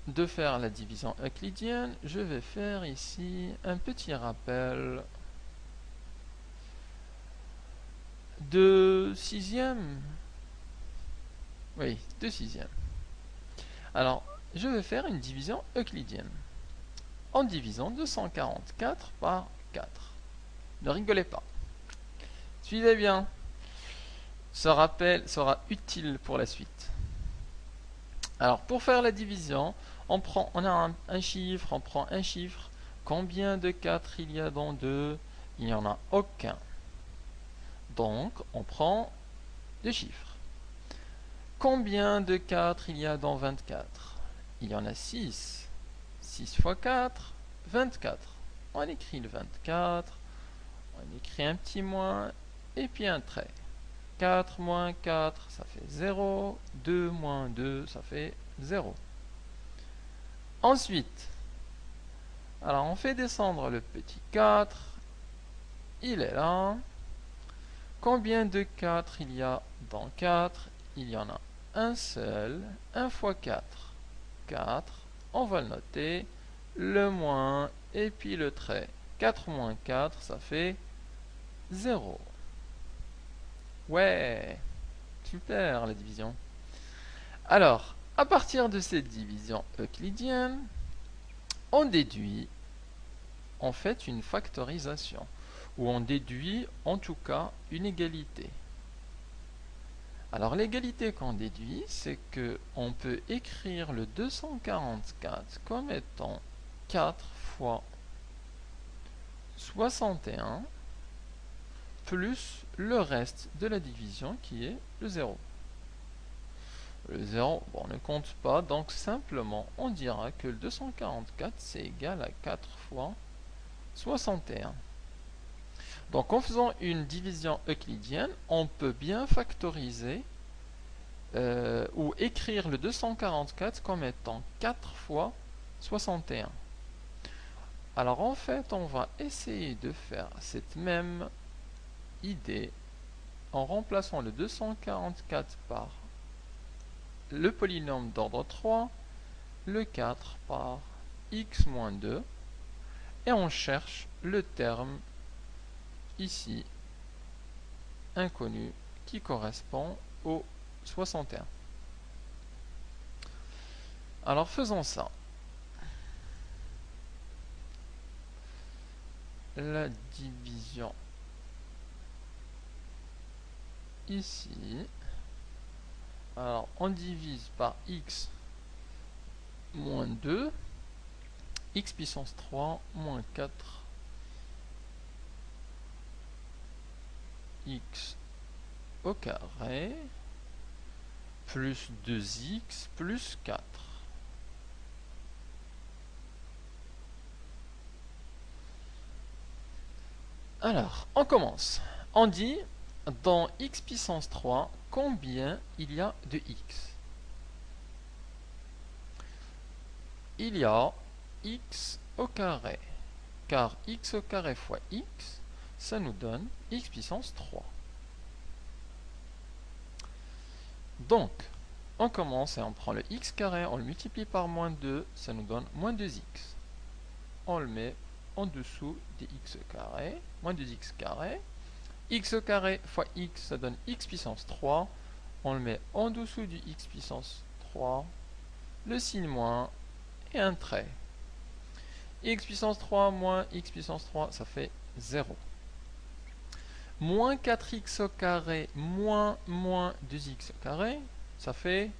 de faire la division euclidienne, je vais faire ici un petit rappel de sixième. Oui, de sixième. Alors, je vais faire une division euclidienne en divisant 244 par 4. Ne rigolez pas. Suivez bien. Ce rappel sera utile pour la suite. Alors, pour faire la division, on a un chiffre, on prend un chiffre. Combien de 4 il y a dans 2? Il n'y en a aucun. Donc, on prend deux chiffres. Combien de 4 il y a dans 24? Il y en a 6. 6 fois 4, 24. On écrit le 24, on écrit un petit moins, et puis un trait. 4 moins 4, ça fait 0. 2 moins 2, ça fait 0. Ensuite, alors on fait descendre le petit 4. Il est là. Combien de 4 il y a dans 4? Il y en a un seul. 1 fois 4, 4. On va le noter. Le moins et puis le trait. 4 moins 4, ça fait 0. Ouais, super la division. Alors, à partir de cette division euclidienne, on déduit, on fait une factorisation, ou on déduit en tout cas une égalité. Alors l'égalité qu'on déduit, c'est que on peut écrire le 244 comme étant 4 fois 61 plus le reste de la division qui est le 0. Le 0, bon, on ne compte pas, donc simplement on dira que le 244 c'est égal à 4 fois 61. Donc en faisant une division euclidienne, on peut bien factoriser ou écrire le 244 comme étant 4 fois 61. Alors en fait, on va essayer de faire cette même idée en remplaçant le 244 par le polynôme d'ordre 3, le 4 par x moins 2, et on cherche le terme ici inconnu qui correspond au 61. Alors faisons ça. La division ici. Alors on divise par x moins 2, x puissance 3 moins 4 x au carré plus 2x plus 4. Alors, on commence. On dit, dans x puissance 3, combien il y a de x? Il y a x au carré, car x au carré fois x, ça nous donne x puissance 3. Donc, on commence et on prend le x carré, on le multiplie par moins 2, ça nous donne moins 2x. On le met en dessous des x carré, moins 2x carré. X au carré fois x, ça donne x puissance 3. On le met en dessous du x puissance 3, le signe moins et un trait. X puissance 3 moins x puissance 3, ça fait 0. Moins 4x au carré moins 2x au carré, ça fait...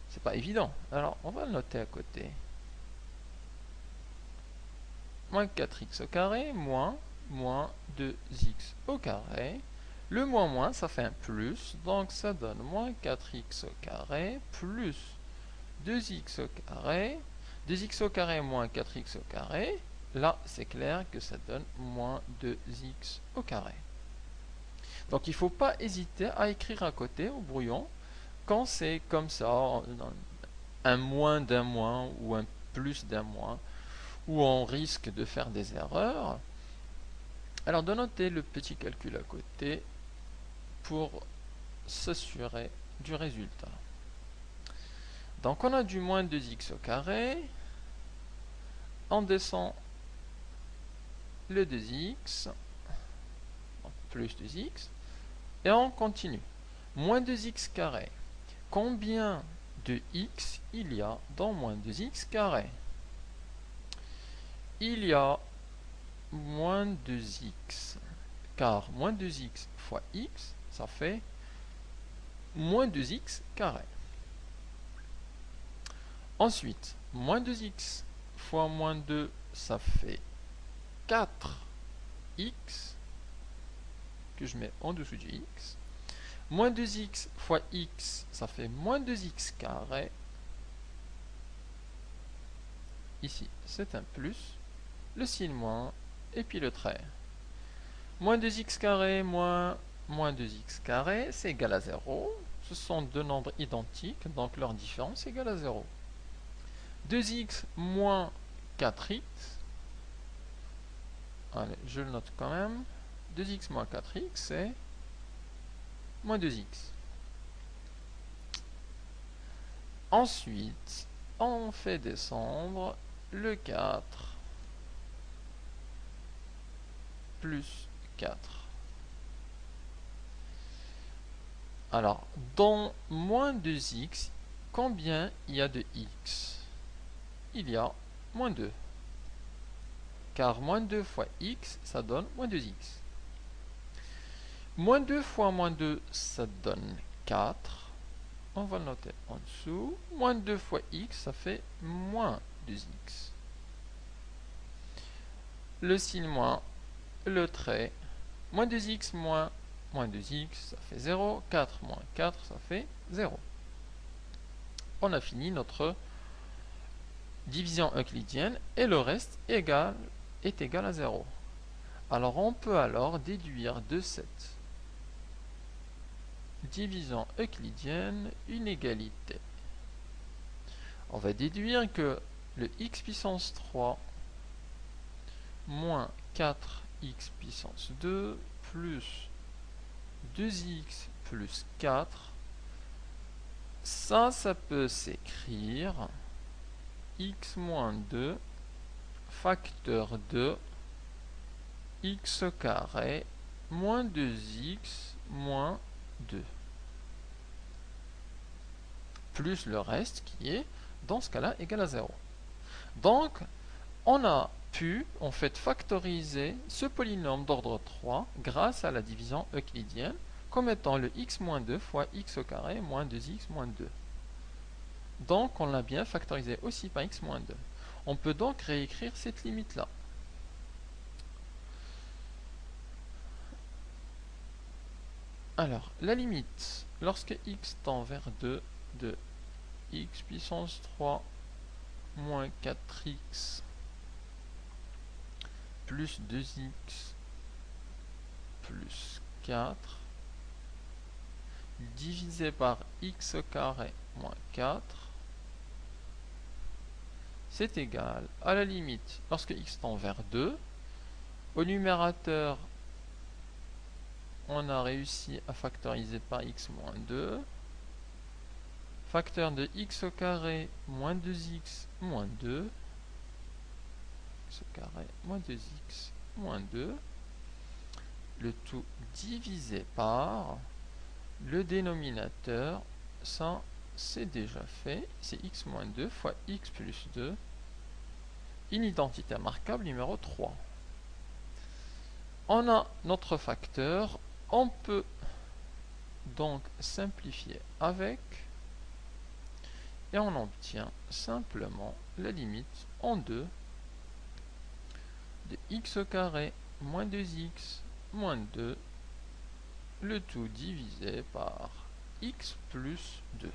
C'est pas évident. Alors, on va le noter à côté. Moins 4x au carré moins 2x au carré. Le moins, ça fait un plus, donc ça donne moins 4x au carré plus 2x au carré. 2x au carré moins 4x au carré. Là, c'est clair que ça donne moins 2x au carré. Donc il ne faut pas hésiter à écrire à côté au brouillon quand c'est comme ça, un moins d'un moins ou un plus d'un moins, où on risque de faire des erreurs. Alors de noter le petit calcul à côté pour s'assurer du résultat. Donc on a du moins 2x au carré. On descend le 2x, donc plus 2x, et on continue. Moins 2x carré. Combien de x il y a dans moins 2x carré? Il y a moins 2x, car moins 2x fois x, ça fait moins 2x carré. Ensuite, moins 2x fois moins 2, ça fait 4x, que je mets en dessous du x. Moins 2x fois x, ça fait moins 2x carré. Ici, c'est un plus. Le signe moins, et puis le trait. Moins 2x carré moins 2x carré, c'est égal à 0. Ce sont deux nombres identiques, donc leur différence est égale à 0. 2x moins 4x. Allez, je le note quand même. 2x moins 4x, c'est moins 2x. Ensuite, on fait descendre le 4 plus 4. Alors, dans moins 2x, combien il y a de x? Il y a moins 2. Car moins 2 fois x, ça donne moins 2x. Moins 2 fois moins 2, ça donne 4. On va le noter en dessous. Moins 2 fois x, ça fait moins 2x. Le signe moins, le trait. Moins 2x moins 2x, ça fait 0. 4 moins 4, ça fait 0. On a fini notre division euclidienne et le reste est égal à 0. Alors on peut alors déduire de cette division euclidienne une égalité. On va déduire que le x puissance 3 moins 4x puissance 2 plus 2x plus 4, ça peut s'écrire x moins 2 facteur de x carré moins 2x moins 2 plus le reste qui est dans ce cas-là égal à 0. Donc on a pu en fait factoriser ce polynôme d'ordre 3 grâce à la division euclidienne comme étant le x moins 2 fois x au carré moins 2x moins 2. Donc on l'a bien factorisé aussi par x moins 2. On peut donc réécrire cette limite-là. Alors, la limite, lorsque x tend vers 2 de x puissance 3 moins 4x plus 2x plus 4 divisé par x carré moins 4, c'est égal à la limite lorsque x tend vers 2. Au numérateur, on a réussi à factoriser par x moins 2. Facteur de x au carré moins 2x moins 2. X au carré moins 2x moins 2. Le tout divisé par le dénominateur. Ça, c'est déjà fait. C'est x moins 2 fois x plus 2. Une identité remarquable numéro 3. On a notre facteur. On peut donc simplifier avec. Et on obtient simplement la limite en 2 de x au carré moins 2x moins 2, le tout divisé par x plus 2.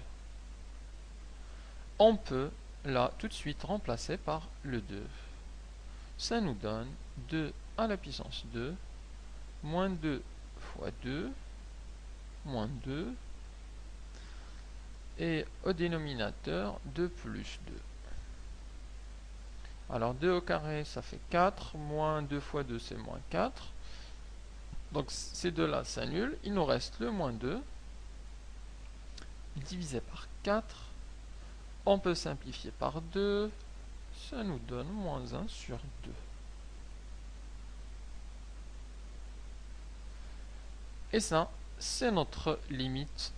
On peut là tout de suite remplacer par le 2. Ça nous donne 2 à la puissance 2 moins 2 fois 2 moins 2 et au dénominateur 2 plus 2. Alors 2 au carré ça fait 4, moins 2 fois 2 c'est moins 4. Donc ces deux-là s'annulent, il nous reste le moins 2 divisé par 4 On peut simplifier par 2. Ça nous donne moins 1 sur 2. Et ça, c'est notre limite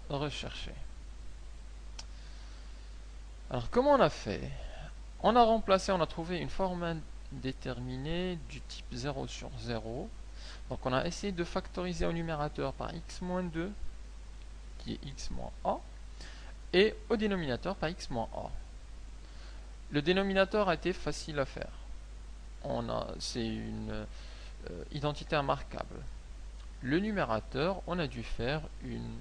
recherchée. Alors, comment on a fait? On a remplacé, on a trouvé une forme indéterminée du type 0 sur 0. Donc, on a essayé de factoriser au numérateur par x moins 2, qui est x moins a, et au dénominateur par x moins a. Le dénominateur a été facile à faire. C'est une identité remarquable. Le numérateur, on a dû faire une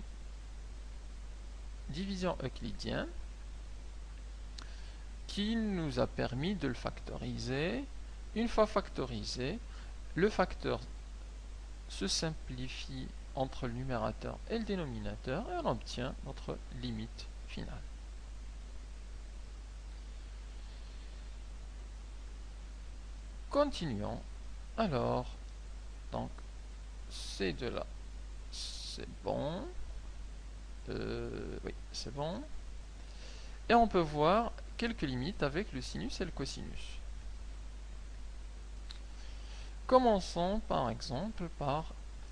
division euclidienne qui nous a permis de le factoriser. Une fois factorisé, le facteur se simplifie entre le numérateur et le dénominateur et on obtient notre limite finale. Continuons. Alors, donc, ces deux-là, c'est bon. Oui, c'est bon. Et on peut voir quelques limites avec le sinus et le cosinus. Commençons par exemple par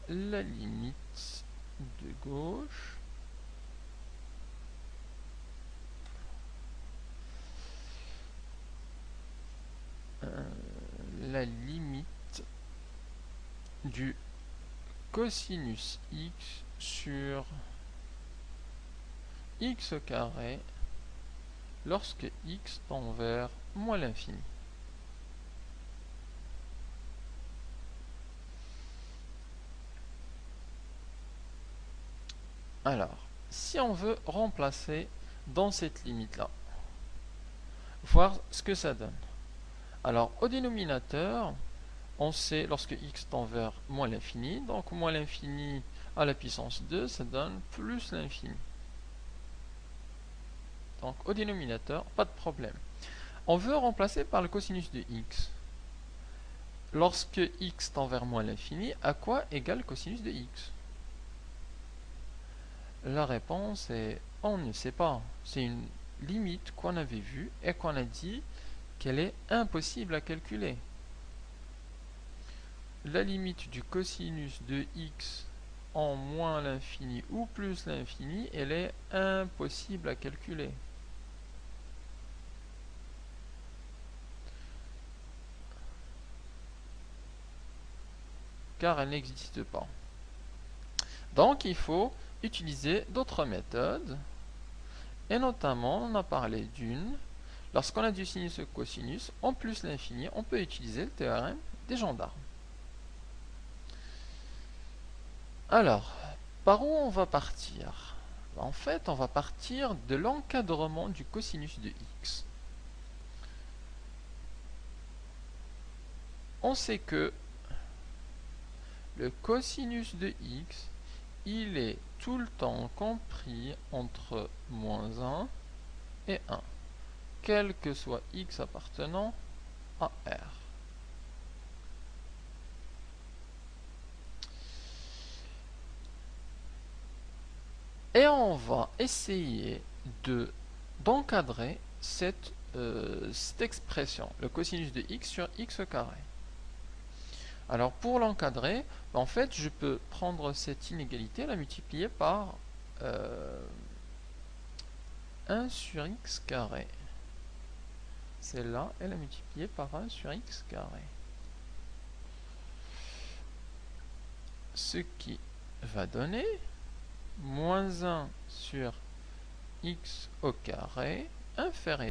la limite de gauche. La limite du cosinus x sur x carré lorsque x tend vers moins l'infini. Alors, si on veut remplacer dans cette limite-là, voir ce que ça donne. Alors, au dénominateur, on sait lorsque x tend vers moins l'infini, donc moins l'infini à la puissance 2, ça donne plus l'infini. Donc, au dénominateur, pas de problème. On veut remplacer par le cosinus de x. Lorsque x tend vers moins l'infini, à quoi égale cosinus de x? La réponse est on ne sait pas. C'est une limite qu'on avait vue et qu'on a dit qu'elle est impossible à calculer. La limite du cosinus de x en moins l'infini ou plus l'infini, elle est impossible à calculer. Car elle n'existe pas. Donc il faut utiliser d'autres méthodes, et notamment on a parlé d'une, lorsqu'on a du sinus et cosinus, en plus l'infini, on peut utiliser le théorème des gendarmes. Alors, par où on va partir? En fait, on va partir de l'encadrement du cosinus de x. On sait que le cosinus de x, il est tout le temps compris entre moins 1 et 1, quel que soit x appartenant à R. Et on va essayer d'encadrer cette expression, le cosinus de x sur x carré. Alors pour l'encadrer, en fait, je peux prendre cette inégalité et la multiplier par 1 sur x carré. Celle-là, elle est multipliée par 1 sur x carré. Ce qui va donner moins 1 sur x au carré inférieur